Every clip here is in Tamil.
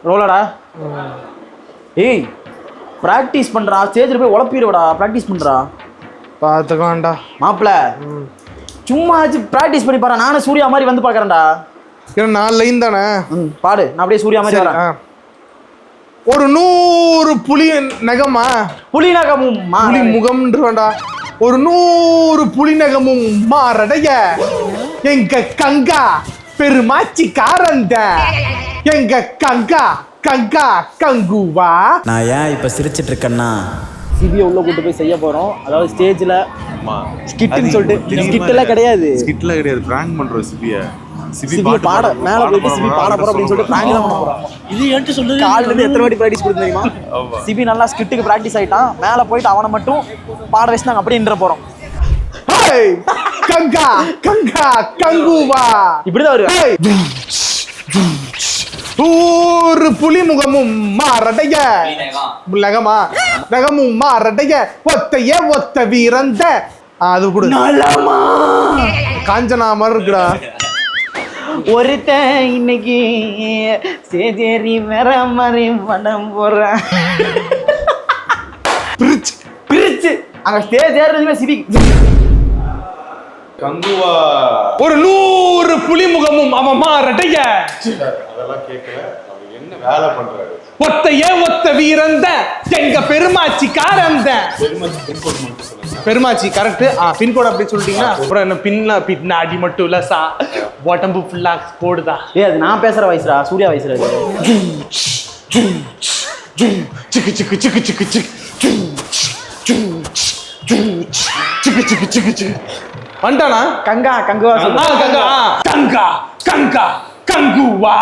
ரோலடா. ஏய் பிராக்டிஸ் பண்றா, ஸ்டேஜ்ல போய் உழப்பிடுவடா. பிராக்டிஸ் பண்றா. பாத்துக்கோண்டா மாப்பிள. சும்மா பிராக்டிஸ் பண்ணி பாரு. நானும் சூர்யா மாதிரி வந்து பாக்குறேன்டா. ஏன்னா 4 லைன் தானே. பாடு, நான் அப்படியே சூர்யா மாதிரி வரேன். ஒரு 100 புலி நகமா, புலி நகமும் புலி முகம்ன்றா. ஒரு 100 புலி நகமும் மாரடைய எங்க கங்கா பெருமாச்சி காரந்த எங்க கங்கா கங்கா கங்குவா. நான் ஏன் இப்ப சிரிச்சிட்டு இருக்கேன்னா, சிபியை உள்ள கூட்டு போய் செய்ய போறோம். அதாவது ஸ்டேஜ்ல ஸ்கிட்னு சொல்லிட்டு, ஸ்கிட்ல கிடையாது, ஸ்கிட்ல கிடையாது, பிராங்க் பண்றோம் சிபியை. சிபி பாட மேல போயிட்டு சிபி பாட போறோம் அப்படின்னு சொல்லிட்டு பிராங்க் தான் பண்ண போறோம். இது ஏன்ட்டு சொல்லுது, கால்ல இருந்து எத்தனை வாட்டி பிராக்டிஸ் கொடுத்து தெரியுமா? சிபி நல்லா ஸ்கிட்டுக்கு பிராக்டிஸ் ஆயிட்டான். மேல போயிட்டு அவனை மட்டும் பாட வச்சு நாங்க அப்படியே நின்ற போறோம். கங்கா கங்கா கங்குவா இப்படிதான் வருவேன். ஒரு புலி முகமும் மாரடைய நகமா நகமும் மாரடைய ஒத்தைய ஒத்த வீரந்த. அது கூட காஞ்சனா மாதிரி இருக்குடா. ஒருத்தன் இன்னைக்கு சேஜேரி வேற மாதிரி படம் போடுறேன். பிரிச்சு அங்க ஸ்டேஜ் ஏறதுமே சிபி கங்குவா. ஒரு 100 புலி முகமும் அவன் மாரடைய. அதெல்லாம் கேட்கல, அவர் என்ன வேலை பண்றாரு? ஒத்தைய ஒத்த வீரந்த எங்க பெருமாச்சி காரந்த. பெருமாச்சி கரெக்ட். பின்கோடு அப்படி சொல்லிட்டீங்கன்னா அப்புறம் என்ன பின்னாடி மட்டும் இல்ல சா உடம்பு ஃபுல்லா போடுதா. அது நான் பேசுற வயசுடா, சூர்யா வயசுல. சிக்கு சிக்கு சிக்கு சிக்கு சிக்கு சிக்கு சிக்கு சிக்கு சிக்கு வந்துட்டானா? கங்கா கங்குவா கங்கா கங்கா கங்கா கங்குவா.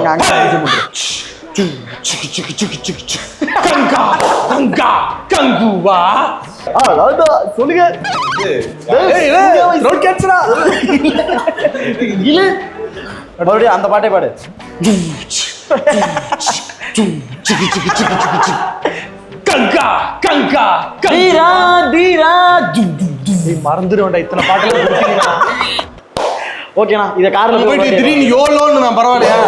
கங்கா கங்கா கங்குவா. சொல்லுங்க. மறுபடியும் அந்த பாட்டே பாடு. கங்கா கங்கா தீரா தீரா. மறந்துடுவேன்டா இத்தனை பாட்டுல. ஓகேண்ணா, இதை கார்ல போயிட்டு திடீர்னு யோலோன்னு நான் பரவாயில்லையா?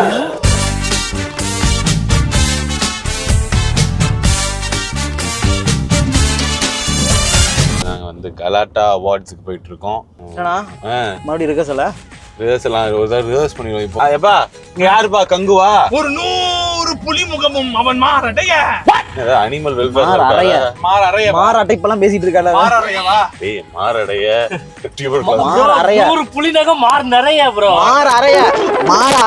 நாங்க வந்து கலாட்டா அவார்ட்ஸுக்கு போயிட்டு இருக்கோம். மறுபடியும் இருக்க சொல்ல ரிஹர்சல்லாம் ஒரு தடவை ரிஹர்ஸ் பண்ணிடுவோம். இப்போ எப்பா இங்க யாருப்பா கங்குவா? ஒரு 100 புலி முகமும் அவன் மாரடைய. அனிமல் வெல்ஃபேர் மாரடைய இப்பெல்லாம் பேசிட்டு இருக்காங்க. மாரடையவா? ஏய் மாரடைய 100 புலி நகம் மார் நிறைய ப்ரோ. மாற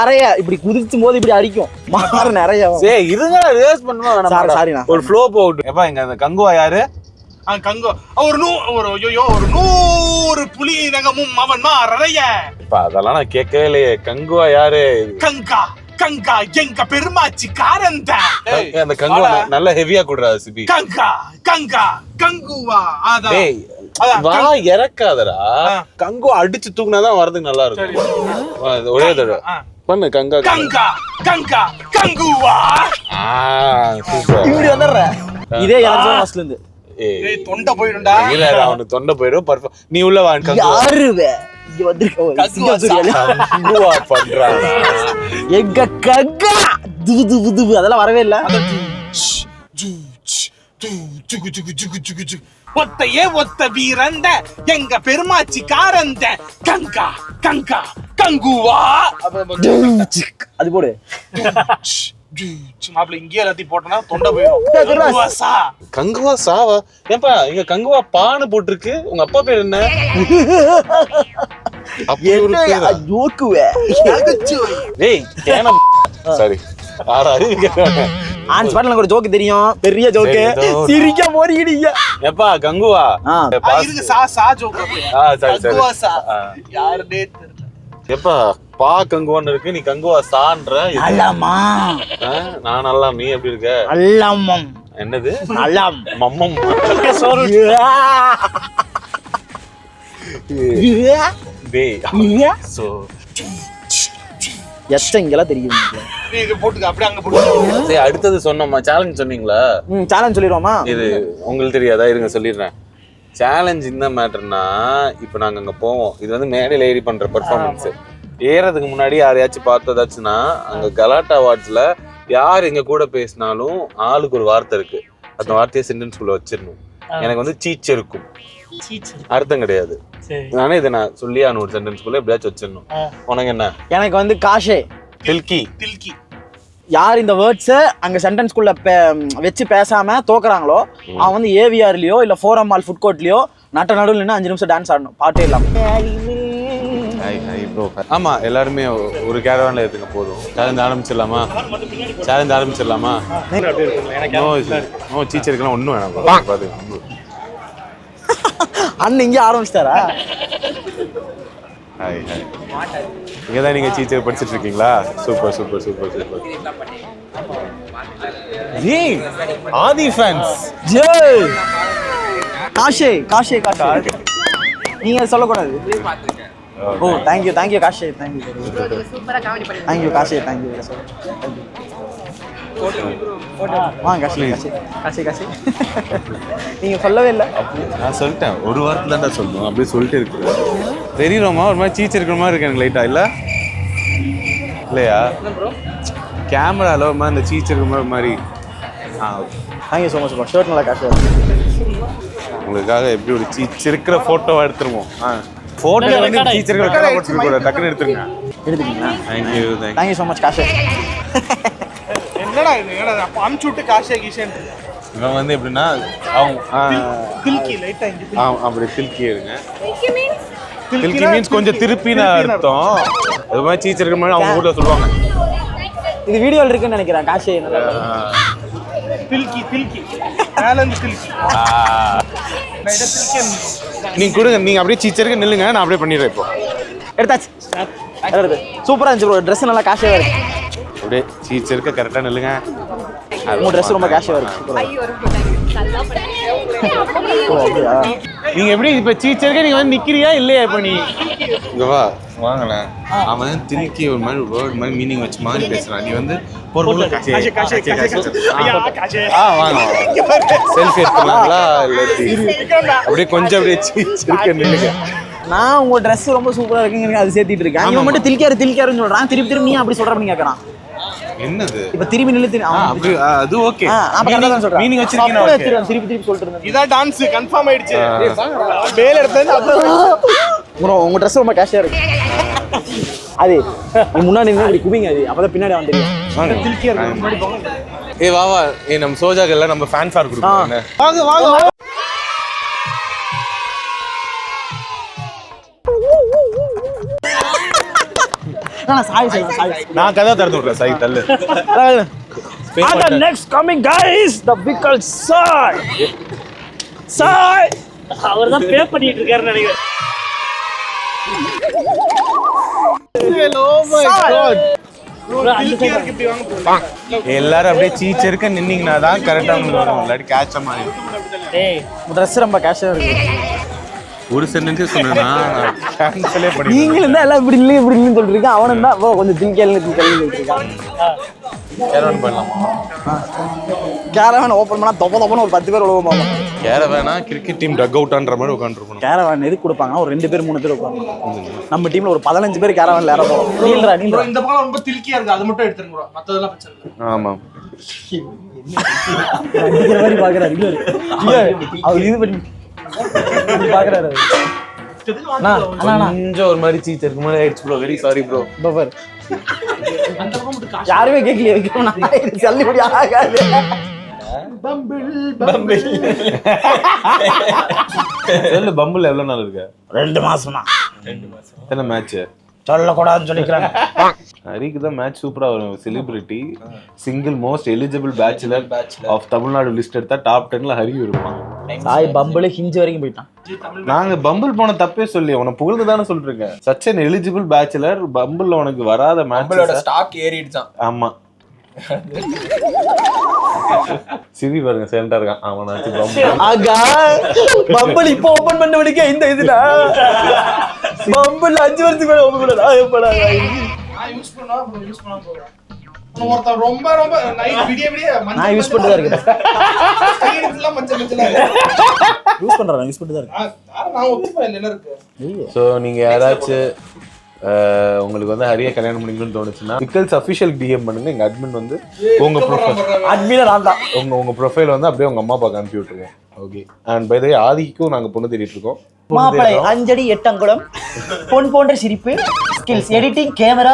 அறைய இப்படி குதிச்சும் போது இப்படி அடிக்கும். மாற நிறைய. ஏய் இருங்க, ரிஹர்ஸ் பண்ணுவோம். சாரிண்ணா, ஒரு ஃப்ளோ போட்டு. எப்பா இங்க அந்த கங்குவா யாரு? கங்கோ. ஒரு 100 புலி நகமும் அவன் மாரடைய. இப்ப அதெல்லாம் நான் கேட்கவே இல்லையே. கங்குவா யாரு? கங்கா கங்கா எங்க பெருமாச்சி காரந்த. அந்த கங்குவா நல்ல ஹெவியா குடுறா சிபி. கங்கா கங்கா கங்குவா. டேய் வா இறக்காதடா. கங்குவா அடிச்சு தூக்குனாதான் வரதுக்கு நல்லா இருக்கும். ஒரே தடவை பண்ணு. கங்கா கங்கா கங்கா கங்குவா. சூப்பர். இப்படி வந்துடுற. இதே எனக்கு ஃபர்ஸ்ட்ல இருந்து. ஏய் தொண்டை போயிடும்டா. இல்ல அவனுக்கு தொண்டை போயிடும். பர்ஃபெக்ட். நீ உள்ள வா. யாருவே இங்க வந்திருக்க கங்குவா பண்றானா? எங்க கங்கா துது துது துது அதெல்லாம் வரவே இல்ல. ஒத்தையே ஒத்த வீரந்த எங்க பெருமாச்சி காரந்த கங்கா கங்கா கங்குவா. அது போடு. மாப்பிள்ள இங்கே எல்லாத்தையும் போட்டோம்னா தொண்டை போயிடும். கங்குவா சாவா? ஏன்பா இங்க கங்குவா பானை போட்டிருக்கு. உங்க அப்பா பேர் என்ன? சாரி ஆன்ஸ் பாட்டுல ஒரு ஜோக்கு தெரியும், பெரிய ஜோக்கு. சிரிக்க போறீங்க. எப்பா கங்குவா? யாருன்னே எப்பா பா கங்குவான்னு இருக்கு, நீ கங்குவா சான்ற. நான் நல்லா, நீ எப்படி இருக்க? அல்லம்மம். என்னது? அல்லாம் மம்மம். எச்சங்கெல்லாம் தெரியும். அடுத்தது சொன்னோமா சேலஞ்ச் சொன்னீங்களா? சேலஞ்ச் சொல்லிடுவோமா? இது உங்களுக்கு தெரியாதா? இருங்க சொல்லிடுறேன். சேலஞ்ச் இந்த மேட்டர்னா, இப்போ நாங்கள் அங்கே போவோம். இது வந்து மேடையில் ஏறி பண்ணுற பர்ஃபார்மன்ஸு. ஏறதுக்கு முன்னாடி யாரையாச்சும் பார்த்ததாச்சுன்னா, அங்கே கலாட்டா அவார்ட்ஸில் யார் எங்க கூட பேசினாலும் ஆளுக்கு ஒரு வார்த்தை இருக்கு, அந்த வார்த்தையை சென்டென்ஸ்குள்ள வச்சிடணும். எனக்கு வந்து சீச்சு இருக்கும் அர்த்தம் கிடையாது, நானே இதை நான் சொல்லி ஒரு சென்டென்ஸ்குள்ள எப்படியாச்சும் வச்சிடணும். உனக்கு என்ன? எனக்கு வந்து காஷே தில்கி. யார் இந்த வேர்ட்ஸை அங்கே சென்டென்ஸ்குள்ள வச்சு பேசாம தோக்குறாங்களோ அவன் வந்து ஏவிஆர்லயோ இல்லை ஃபோரம் மால் ஃபுட் கோர்ட்லயோ நடுவில் நின்று 5 நிமிஷம் டான்ஸ் ஆடணும், பாட்டே இல்லாம. ஆமா, எல்லாருமே ஒரு கேரவான்ல எடுத்துக்க போதும். சேலஞ்ச் ஆரம்பிச்சிடலாமா? நோ சீச்சர் இருக்கலாம், ஒன்றும் வேணாம். பாத்து அண்ணன் இங்கே ஆரம்பிச்சிட்டாரா? ஹாய் ஹாய், இங்கே தான் நீங்கள் டீச்சர் படிச்சுட்டு இருக்கீங்களா? Super super super super. ஜி ஆதி ஃபேன்ஸ் ஜெய் காஷே காஷே காஷே நீங்க சொல்லக்கூடாது. ஓ தேங்க்யூ தேங்க்யூ காஷே, தேங்க்யூ தேங்க்யூ காஷே, தேங்க்யூ. வாங்க காஷே காஷே காஷே காஷே. நீங்க சொல்லவே இல்லை. நான் சொல்லிட்டேன், ஒரு வாரத்தில் தான்டா சொல்லணும், அப்படியே சொல்லிட்டு இருக்கிறேன். தெரியுறோமா ஒரு மாதிரி சீச்சு இருக்கிற மாதிரி இருக்கு எனக்கு லைட்டா, இல்லை இல்லையா? கேமரால ஒரு மாதிரி இந்த சீச்சு இருக்கிற மாதிரி. Okay, thank you so much. Shirt நல்லா காஷே. உங்களுக்காக எப்படி ஒரு சீச்சு இருக்கிற ஃபோட்டோவை எடுத்துருவோம். ஃபோட்டோ வந்து சீச்சு இருக்கிற கலர் போட்டுருக்கூட, டக்குன்னு எடுத்துருங்க. எடுத்துக்கீங்களா? தேங்க்யூ தேங்க்யூ ஸோ மச் காஷே. என்னடா அப்ப அமுச்சு விட்டு காஷே கீஷேன். இவன் வந்து எப்படின்னா அவங்க தில்கி லைட்டா இங்க அப்படி தில்கி இருங்க. தில்கி மீன்ஸ் கொஞ்சம் திருப்பின அர்த்தம். அது மாதிரி சீச்சு இருக்கிற மாதிரி அவங்க ஊர்ல சொல்லுவாங்க. இது வீடியோல இருக்குன்னு நினைக்கிறேன் காஷே. தில்கி மேல இருந்து தில்கி. லைட்டா தில்கி. நீங்க கொடுங்க, நீங்க அப்படியே சீச்சருக்கு நில்லுங்க, நான் அப்படியே பண்ணிடுறேன். இப்போ எடுத்தாச்சு. சூப்பரா இருந்துச்சு ப்ரோ, ட்ரெஸ் நல்லா காஷேவா இருக்கு. அப்படியே சீச்சருக்கு கரெக்டா நில்லுங்க. உங்க ட்ரெஸ் ரொம்ப காஷேவா இருக்கு. நீங்க எப்படி இப்ப சீச்சருக்கு நீங்க வந்து நிக்கிறியா இல்லையா? இப்ப நீ இங்க வா, வாங்கல. அவன் தில்கி ஒரு மாதிரி வேர்ட் மாதிரி மீனிங் வச்சு மாதிரி பேசுறான். நீ வந்து பொறுப்புல காஷே வாங்க, செல்ஃபி எடுத்துக்கலாங்களா? இல்லை அப்படியே கொஞ்சம் அப்படியே சீச்சருக்கு நில்லுங்க. நான் உங்க ட்ரெஸ் ரொம்ப சூப்பரா இருக்குங்க, அது சேர்த்திட்டு இருக்கேன். இவன் மட்டும் தில்காருன்னு சொல்றான், திருப்பி நீ அப்படி சொல்ற பண்ணி கேக்குறான். என்னது இப்ப திரும்பி நில்லு. அப்படி அது ஓகே, மீனிங் வச்சிருக்கீங்க. திருப்பி சொல்லிட்டு இருந்தேன். இதான் டான்ஸ் கன்ஃபார்ம் ஆயிடுச்சு. மேல இடத்துல ப்ரோ உங்க ட்ரெஸ் ரொம்ப கேஷியா இருக்கு. அது நீ முன்னாடி நின்னு இப்படி குபிங்க, அது அப்பதான் பின்னாடி வந்துருங்க. தில்கி முன்னாடி போங்க. வா வா, நம்ம சோஜாக்கு எல்லாம் நம்ம ஃபேன் ஃபார் கொடுப்போம். வாங்க நான் கதை திறந்து விடுறேன். சாய் தள்ளு. And the next coming guys, the Bickel Sai. அவர்தான் பே பண்ணிட்டு இருக்காரு நினைக்கிறேன். எல்லாரும் அப்படியே சீச்சருக்கு நின்னீங்கன்னா தான் கரெக்டா உங்களுக்கு வரும், இல்லாட்டி கேட்ச மாதிரி. ஏய் ட்ரெஸ் ரொம்ப கேஷியா இருக்கு. ஒரு சென்டென்ஸ் சொன்னா கேன்சலே பண்ணி. நீங்க இருந்தா எல்லாம் இப்படி இல்லன்னு சொல்றீங்க. அவனும் தான் கொஞ்சம் தில்கேல்னு சொல்லிட்டு இருக்கான். கேரவன் பண்ணலாமா? கேரவன் ஓபன் பண்ணா தொப்பன்னு ஒரு 10 பேர் உழவுமா. கேரவனா கிரிக்கெட் டீம் டக் அவுட்ன்ற மாதிரி உட்கார்ந்துருக்கணும். கேரவன் எதுக்கு கொடுப்பாங்கன்னா ஒரு 2 பேர் 3 பேர் உட்கார்ந்து. நம்ம டீம்ல ஒரு 15 பேர் கேரவன்ல ஏற போறோம். நீல்ரா இந்த பக்கம் ரொம்ப தில்கியா இருக்கு, அது மட்டும் எடுத்துருங்க ப்ரோ. மத்ததெல்லாம் பிரச்சனை இல்ல. ஆமா, அடிக்கிற மாதிரி பாக்குறாரு. இல்ல அவர் இது பண்ணி பாக்குறாரு. கொஞ்சம் ஒரு மாதிரி சீச்ச இருக்கு மாதிரி ஆயிடுச்சு bro. Very sorry bro. Power யாருமே கேட்கலையே. சல்லிபடி ஆகாது. சொல்லு, பம்பிள் எவ்வளவு நாள் இருக்கு? 2 மாசம் தான். எத்தனை மேட்ச் சொல்லக்கூடாதுன்னு சொல்லிக்கிறாங்க. ஹரிக்கு தான் மேட்ச் சூப்பரா வரும். Celebrity single most eligible bachelor of Tamil Nadu list எடுத்தா டாப் 10ல ஹரி இருப்பான். சாய் பம்பிள் ஹிஞ்ச் வரைக்கும் போயிட்டான். நாங்க பம்பிள் போன தப்பே சொல்லி உனக்கு புகழ்ந்து தானே சொல்றீங்க. Such an eligible bachelor. பம்பிள்ல உனக்கு வராத மேட்ச் ஸ்டாக் ஏறிடுச்சான். ஆமா, சிரி பாருங்க சைலண்டா இருக்கான். அவனாச்சு பம்பிள் இப்போ ஓபன் பண்ண வரைக்கும் இந்த இதுல பம்பிள் 5 வருஷத்துக்கு மேல ஓபன் பண்ணல. யூஸ் பண்ணா போறோம். ஒருத்தன் ரொம்ப ரொம்ப நைட் விடிய நான் யூஸ் பண்ணிட்டு தான் இருக்கேன். ஸ்கிரீன் ஃபுல்லா மஞ்சள் யூஸ் பண்றேன். யூஸ் பண்ணிட்டு தான் இருக்கேன். நான் ஒப்பிப்பேன் என்ன இருக்கு. சோ நீங்க யாராச்சும் உங்களுக்கு வந்து ஹரியை கல்யாணம் பண்ணிக்கணும்னு தோணுச்சுன்னா விக்கல்ஸ் அஃபிஷியல் டிஎம் பண்ணுங்க. எங்க அட்மின் வந்து உங்க ப்ரொஃபைல் உங்க ப்ரொஃபைல் வந்து அப்படியே உங்க அம்மா அப்பாவுக்கு அனுப்பி விட்டுருங்க. ஓகே. அண்ட் பை த வே ஆதிக்கும் நாங்க பொண்ணு தேடிட்டு இருக்கோம். மாப்பிளை 5 அடி 8 அங்குலம், பொன் போன்ற சிரிப்பு, ஸ்கில்ஸ், எடிட்டிங், கேமரா,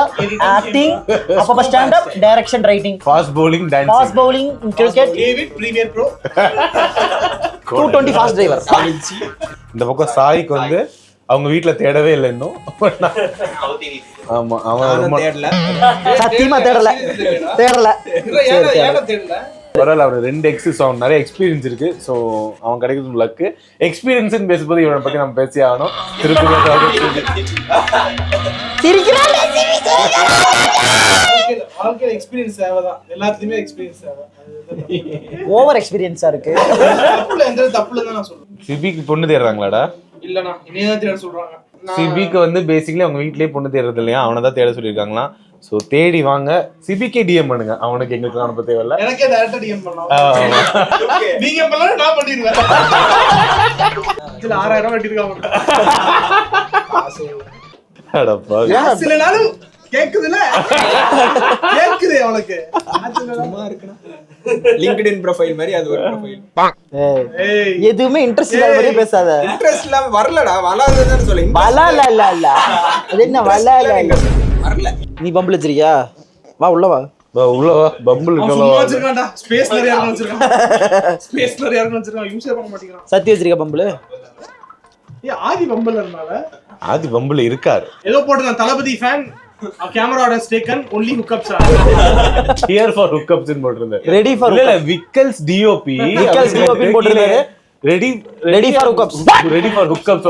ஆக்டிங், அப்பப்ப stand up, direction, writing, fast bowling, dancing, fast bowling, cricket, David premier bro, 220 fast driver. இந்த பக்கம் சாய்க்கு வந்து அவங்க வீட்டுல தேடவே இல்லை இன்னும். ஆமா அவன் ரொம்ப சத்தியமா தேடல. பரவாயில்ல. அவர் 2 எக்ஸஸ் அவன் நிறைய எக்ஸ்பீரியன்ஸ் இருக்கு. ஸோ அவன் கிடைக்கிறது லக்கு. எக்ஸ்பீரியன்ஸ்ன்னு பேசும்போது இவனை பத்தி நம்ம பேசி ஆகணும். திருப்பதி எக்ஸ்பீரியன்ஸ் தேவைதான். எல்லாத்துலயுமே எக்ஸ்பீரியன்ஸ் தேவை. ஓவர் எக்ஸ்பீரியன்ஸா இருக்கு. தப்புல எந்த தப்புல தான் நான் சொல்றேன். சிபிக்கு பொண்ணு தேடுறாங்களாடா? இல்லண்ணா இனிதான் தேட சொல்றாங்க. சிபிக்கு வந்து பேசிக்கலி அவங்க வீட்லயே பொண்ணு தேடுறது இல்லையா, அவனை தான் தேட சொல்லியிருக்காங்களாம். ஸோ தேடி வாங்க. சிபிக்கே டிஎம் பண்ணுங்க. அவனுக்கு எங்களுக்கு அனுப்ப தேவையில்ல. எனக்கே டைரக்டா டிஎம் பண்ணலாம். நீங்க பண்ணலாம், நான் பண்ணிடுவேன். இதுல 6000 வெட்டிருக்காங்க. சில நாளும் கேக்குதுல, கேக்குது அவனுக்கு. சும்மா இருக்குனா LinkedIn ப்ரொஃபைல் மாதிரி அது ஒரு ப்ரொஃபைல். எதுவுமே இன்ட்ரஸ்ட் இல்லாத மாதிரி பேசாத. இன்ட்ரஸ்ட் இல்லாம வரலடா, வளாதன்னு சொல்லுங்க. வளால இல்ல. அது என்ன வளால இல்ல. வரல. நீ பம்பிள் வச்சிருக்கியா? வா உள்ள வா. உள்ள வா. பம்பிள் சும்மா வச்சிருக்கான்டா. ஸ்பேஸ் நிறைய இருக்கு வச்சிருக்கான். ஸ்பேஸ் நிறைய இருக்கு வச்சிருக்கான். யூஸ் பண்ண மாட்டேங்கிறான். சத்தி வச்சிருக்க பம்பிள். ஆதி பம்பிள் இருந்தால. ஆதி பம்பிள் இருக்காரு. ஏதோ போட்டுங்க தளபதி fan. Camera orders taken, only hookups are. Here for hookups ன்னு போட்டிருந்தாரு. Ready for இல்ல விக்கல்ஸ் டிஓபி. விக்கல்ஸ் டிஓபி போட்டிருந்தாரு. Ready for hookups. Ready for hookups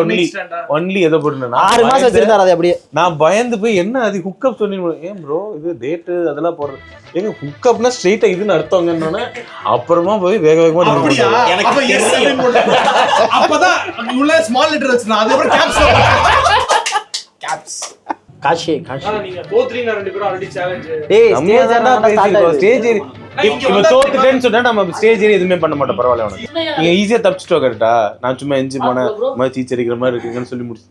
only ஏதோ போட்டுனா 6 மாசம் வச்சிருந்தாரு. அது அப்படியே நான் பயந்து போய் என்ன அது ஹுக்கப் சொன்னீங்க. ஏன் ப்ரோ இது டேட் அதெல்லாம் போடுறது? ஏங்க ஹுக்கப்னா ஸ்ட்ரைட்டா இதுன்னு அர்த்தங்கன்னே. அப்புறமா போய் வேக வேகமா அப்படியே எனக்கு எஸ் அப்படின்னு போட்டு அப்பதான் உள்ள ஸ்மால் லெட்டர் வச்சிருந்தா. அது அப்புறம் கேப்ஸ் காஷே. நீங்க தோத்துறீங்க ரெண்டு பேரும் ஆல்ரெடி சேலஞ்ச். டேய் ஸ்டேஜ் ஆனா பேசிட்டோம். ஸ்டேஜ் இவன் தோத்துட்டேன்னு சொன்னா நம்ம ஸ்டேஜ் ஏறி எதுவுமே பண்ண மாட்டோம். பரவாயில்ல உனக்கு. நீங்க ஈஸியா தப்பிச்சிட்டோம். கரெக்டா? நான் சும்மா எஞ்சி போனேன் மாதிரி சீச்சரிக்கிற மாதிரி இருக்குங்கன்னு சொல்லி முடிச்சு.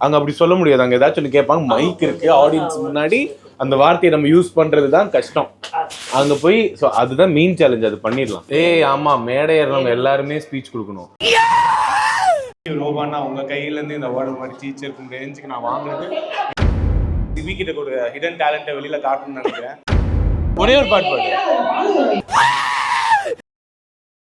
அங்க அப்படி சொல்ல முடியாது. அங்க ஏதாச்சும் ஒன்று கேட்பாங்க. மைக் இருக்கு, ஆடியன்ஸ் முன்னாடி அந்த வார்த்தையை நம்ம யூஸ் பண்றது தான் கஷ்டம். அங்க போய் ஸோ அதுதான் மெயின் சேலஞ்ச். அது பண்ணிடலாம். ஆமா மேடை ஏறவங்க எல்லாருமே ஸ்பீச் கொடுக்கணும். ரோபானா உங்க கையில இருந்து இந்த அவார்டு மாதிரி டீச்சருக்கு ரேஞ்சுக்கு நான் வாங்குறது. சிவி கிட்ட ஒரு ஹிடன் டேலண்ட்டை வெளியில காட்டணும்னு நினைக்கிறேன். ஒரே ஒரு பாட்டு பாடு.